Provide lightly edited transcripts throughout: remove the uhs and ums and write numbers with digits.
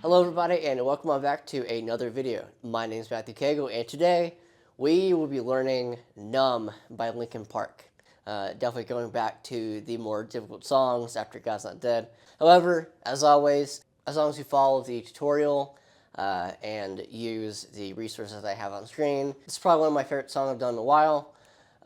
Hello everybody and welcome on back to another video. My name is Matthew Cagle and today we will be learning Numb by Linkin Park. Definitely going back to the more difficult songs after God's Not Dead. However, as always, as long as you follow the tutorial and use the resources I have on screen, it's probably one of my favorite songs I've done in a while.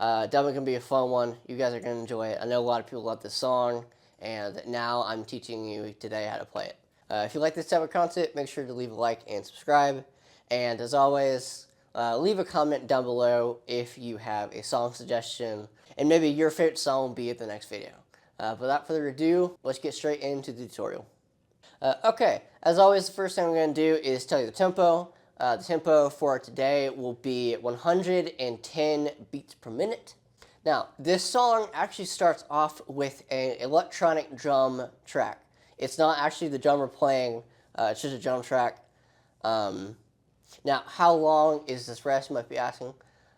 Definitely going to be a fun one. You guys are going to enjoy it. I know a lot of people love this song and now I'm teaching you today how to play it. If you like this type of content, make sure to leave a like and subscribe. And as always, leave a comment down below if you have a song suggestion, and maybe your favorite song will be at the next video. Without further ado, let's get straight into the tutorial. Okay, as always, the first thing I'm going to do is tell you the tempo. The tempo for today will be 110 beats per minute. Now, this song actually starts off with an electronic drum track. It's not actually the drummer playing, it's just a drum track. Now, how long is this rest, you might be asking?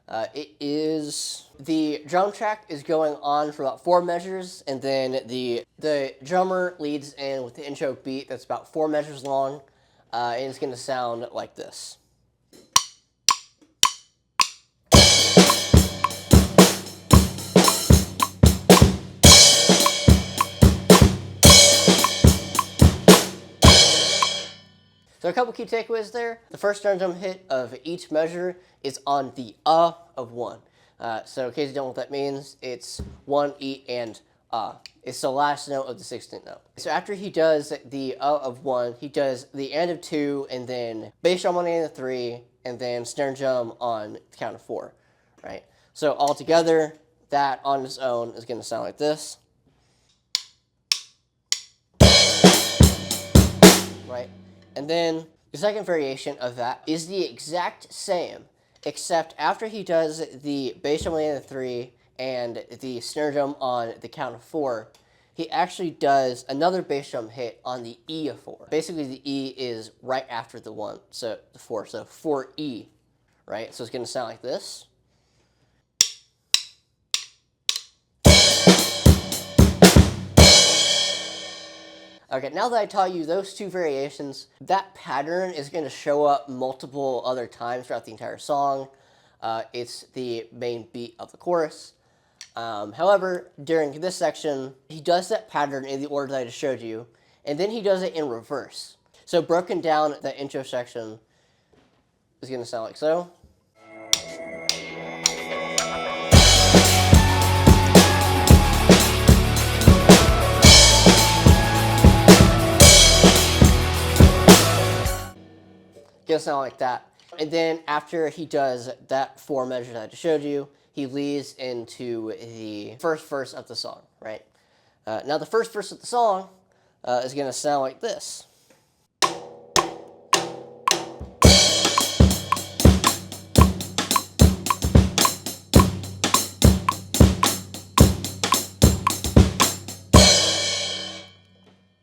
The drum track is going on for about 4 measures, and then the drummer leads in with the intro beat that's about 4 measures long, and it's going to sound like this. So a couple key takeaways there. The first snare drum hit of each measure is on the of 1. So in case you don't know what that means, it's 1 E and It's the last note of the 16th note. So after he does the of 1, he does the and of 2, and then bass drum on the end of 3, and then snare drum on the count of 4, right? So all together, that on its own is going to sound like this. Right? And then the second variation of that is the exact same, except after he does the bass drum on the end of 3 and the snare drum on the count of 4, he actually does another bass drum hit on the E of 4. Basically, the E is right after the 1, so the 4, so 4E, right? So it's going to sound like this. Okay, now that I taught you those 2 variations, that pattern is going to show up multiple other times throughout the entire song. It's the main beat of the chorus. However, during this section, he does that pattern in the order that I just showed you, and then he does it in reverse. So broken down, the intro section is going to sound like so. Gonna sound like that. And then after he does that 4 measures that I just showed you, he leads into the first verse of the song, right? Now the first verse of the song is gonna sound like this.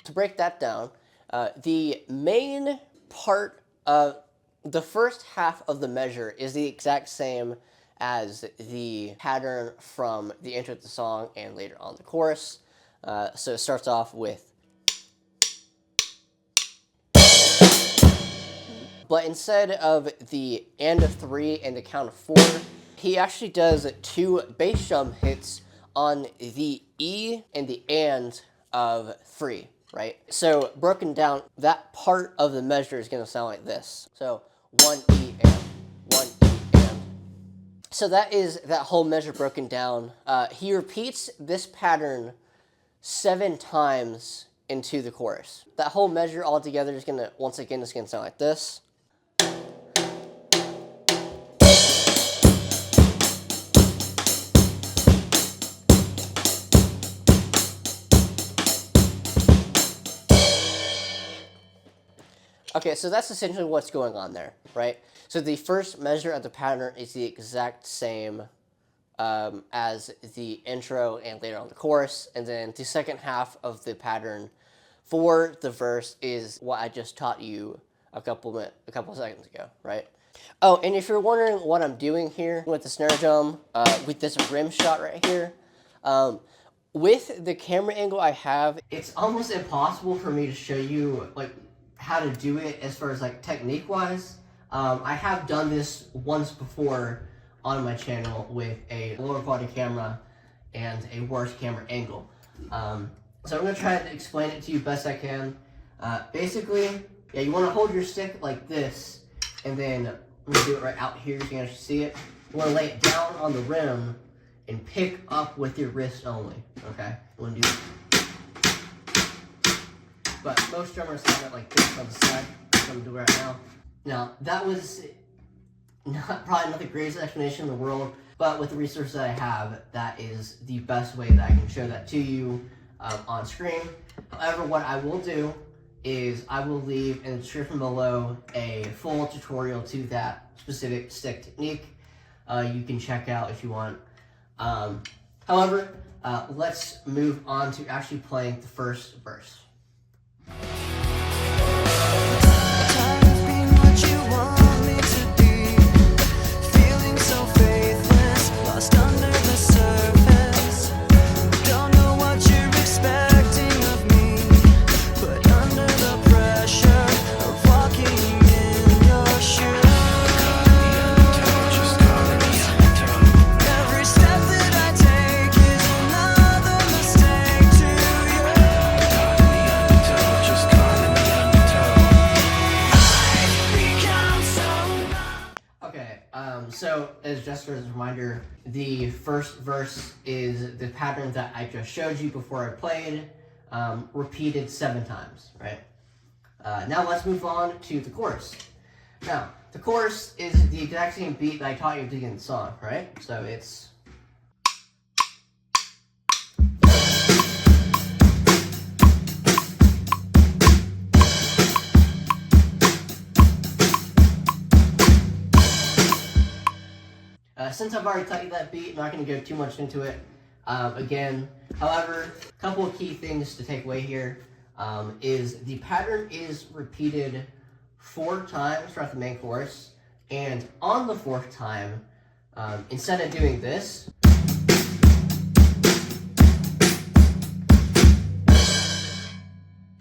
To break that down, the main part the first half of the measure is the exact same as the pattern from the intro to the song and later on the chorus. So it starts off with, but instead of the and of 3 and the count of 4, he actually does 2 bass drum hits on the E and the and of 3. Right? So broken down, that part of the measure is going to sound like this. So 1 E and 1 E and. So that is that whole measure broken down. He repeats this pattern 7 times into the chorus. That whole measure altogether is going to, once again, it's going to sound like this. Okay, so that's essentially what's going on there, right? So the first measure of the pattern is the exact same as the intro and later on the chorus, and then the second half of the pattern for the verse is what I just taught you a couple of seconds ago, right? Oh, and if you're wondering what I'm doing here with the snare drum, with this rim shot right here, with the camera angle I have, it's almost impossible for me to show you like how to do it as far as like technique wise. I have done this once before on my channel with a lower quality camera and a worse camera angle. So I'm going to try to explain it to you best I can. Basically, yeah, you want to hold your stick like this, and then I'm going to do it right out here so you can actually see it. You want to lay it down on the rim and pick up with your wrist only, okay? You want to do that. But most drummers have it like this on the side, so I'm going to do it right now. Now, that was probably not the greatest explanation in the world, but with the resources that I have, that is the best way that I can show that to you on screen. However, what I will do is I will leave in the description below a full tutorial to that specific stick technique. You can check out if you want. However, let's move on to actually playing the first verse. So, as just as a reminder, the first verse is the pattern that I just showed you before I played, repeated 7 times, right? Now let's move on to the chorus. Now, the chorus is the exact same beat that I taught you at the beginning of the song, right? So it's... Since I've already taught you that beat, I'm not going to go too much into it again. However, a couple of key things to take away here is the pattern is repeated 4 times throughout the main chorus, and on the 4th time, instead of doing this,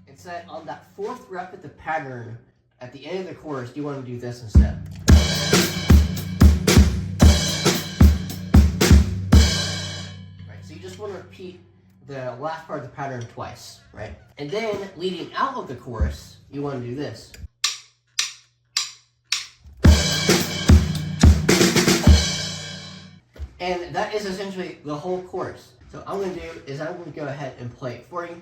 instead on that 4th rep of the pattern, at the end of the chorus, you want to do this instead. Want to repeat the last part of the pattern twice, right? And then leading out of the chorus, you want to do this. And that is essentially the whole chorus. So what I'm going to do is I'm going to go ahead and play it for you.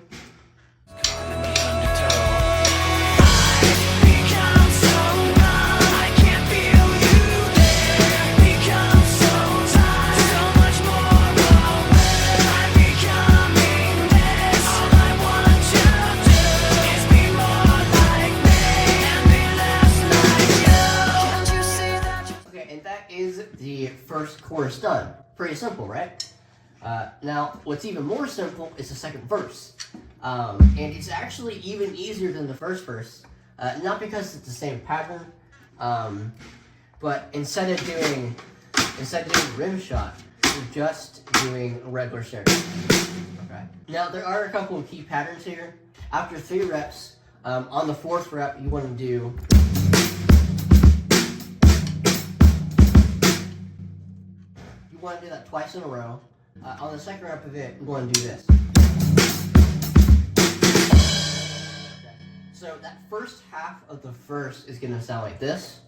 The first chorus done. Pretty simple, right? Now, what's even more simple is the second verse. And it's actually even easier than the first verse. Not because it's the same pattern, but instead of doing rim shot, you're just doing a regular snare. Okay. Now, there are a couple of key patterns here. After 3 reps, on the 4th rep, you want to do... You want to do that twice in a row. On the second rep of it, we want to do this. Okay. So that first half of the verse is going to sound like this.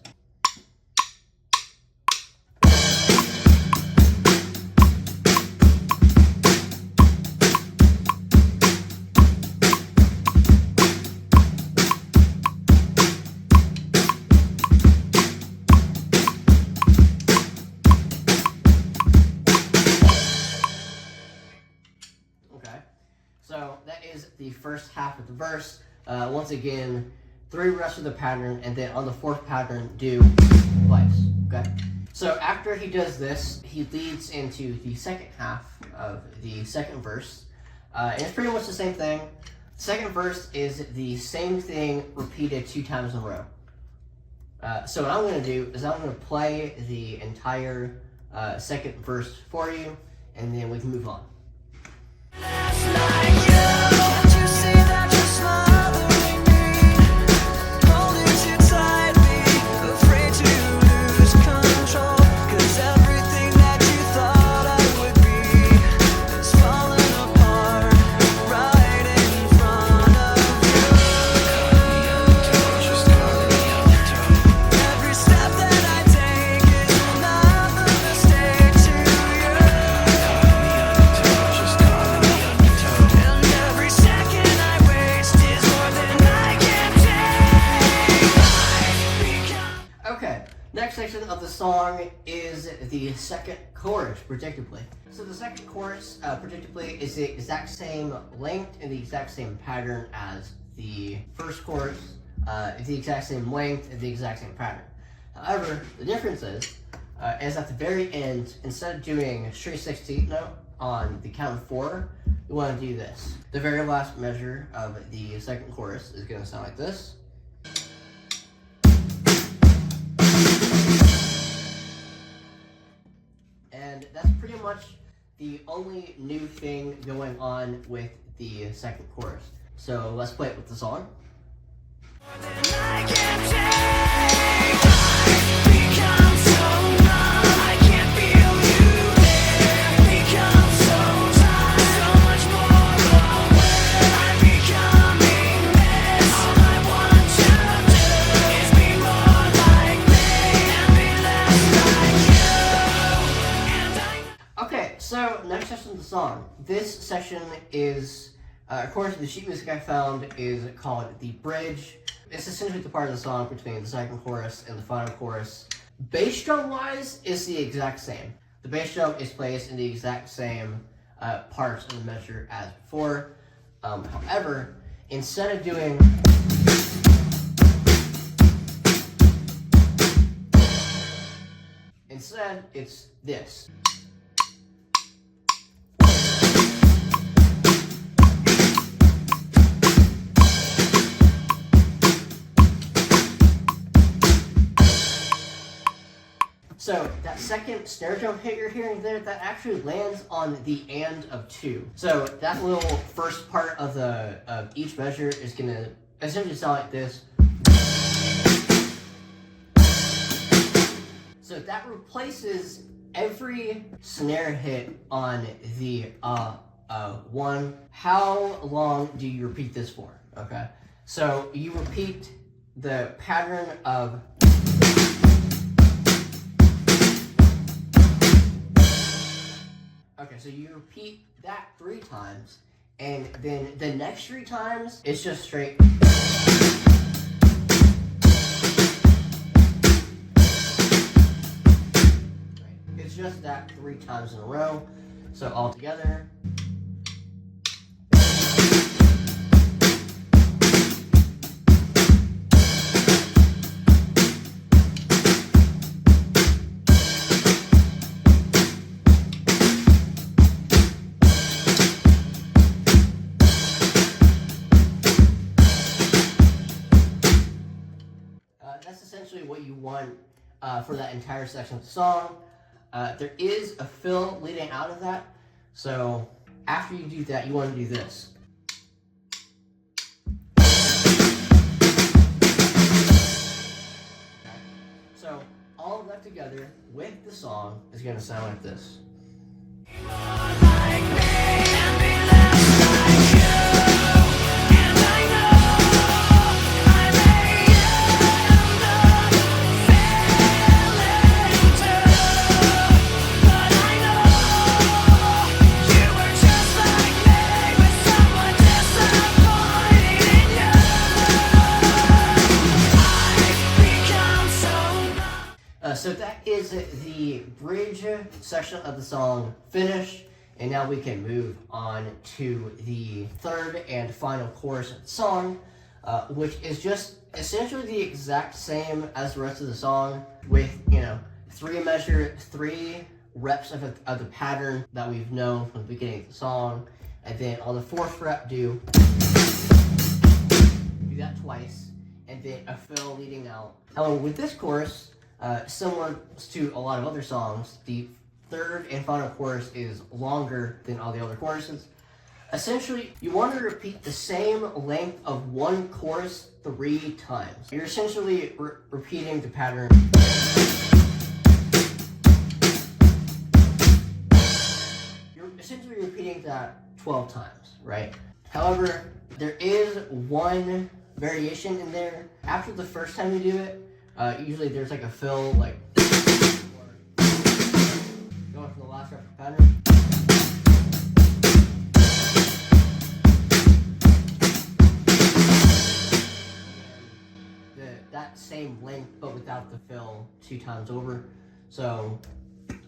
So that is the first half of the verse. Once again, 3 reps of the pattern, and then on the 4th pattern, do twice. Okay. So after he does this, he leads into the second half of the second verse, and it's pretty much the same thing. The second verse is the same thing repeated 2 times in a row. So what I'm going to do is I'm going to play the entire second verse for you, and then we can move on. Can't you see that you're smothering me? song is the second chorus, predictably. So the second chorus, predictably, is the exact same length and the exact same pattern as the first chorus, the exact same length and the exact same pattern. However, the difference is at the very end, instead of doing a straight 16th note on the count of 4, we want to do this. The very last measure of the second chorus is going to sound like this. And that's pretty much the only new thing going on with the second chorus. So let's play it with the song. So, next section of the song. This section is, according to the sheet music I found, is called the bridge. It's essentially the part of the song between the second chorus and the final chorus. Bass drum wise is the exact same. The bass drum is placed in the exact same parts of the measure as before. However, instead of doing it's this. So that second snare drum hit you're hearing there, that actually lands on the and of 2. So that little first part of each measure is gonna essentially sound like this. So that replaces every snare hit on the 1. How long do you repeat this for? Okay, so you repeat the pattern of Okay, so you repeat that 3 times, and then the next 3 times, it's just straight. It's just that 3 times in a row. So all together. That's essentially what you want for that entire section of the song. There is a fill leading out of that, so after you do that, you want to do this. Okay. So all of that together with the song is going to sound like this. So that is the bridge section of the song finished, and now we can move on to the third and final chorus of the song, which is just essentially the exact same as the rest of the song with, 3 reps of the pattern that we've known from the beginning of the song, and then on the 4th fret do that twice, and then a fill leading out. However, with this chorus, similar to a lot of other songs, the third and final chorus is longer than all the other choruses. Essentially, you want to repeat the same length of one chorus 3 times. You're essentially repeating the pattern. You're essentially repeating that 12 times, right? However, there is one variation in there. After the first time you do it, usually there's like a fill, like going from the last rep of the pattern. That same length, but without the fill 2 times over. So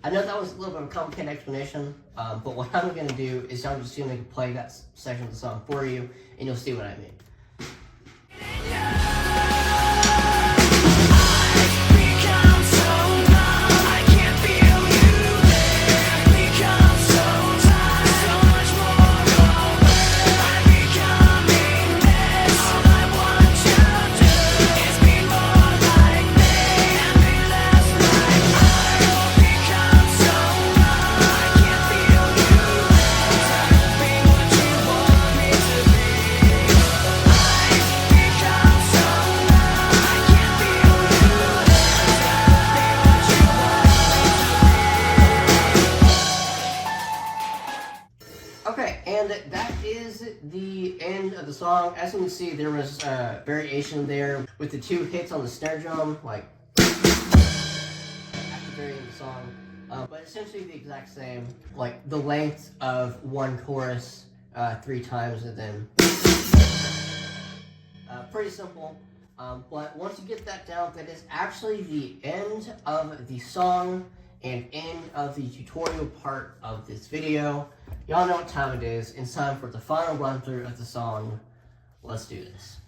I know that was a little bit of a complicated explanation, but what I'm going to do is I'm just going to play that section of the song for you, and you'll see what I mean. Okay, and that is the end of the song. As you can see, there was a variation there with the 2 hits on the snare drum, like at the very end of the song. But essentially the exact same, like the length of one chorus 3 times, and then pretty simple. But once you get that down, that is actually the end of the song and end of the tutorial part of this video. Y'all know what time it is. It's time for the final run through of the song. Let's do this.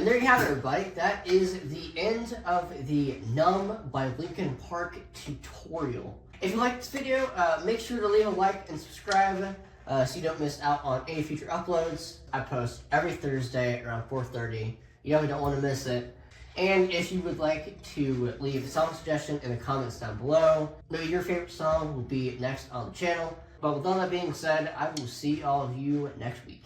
And there you have it, everybody. That is the end of the Numb by Linkin Park tutorial. If you liked this video, make sure to leave a like and subscribe so you don't miss out on any future uploads. I post every Thursday around 4:30. You definitely don't want to miss it. And if you would like to leave a song suggestion in the comments down below, maybe your favorite song will be next on the channel. But with all that being said, I will see all of you next week.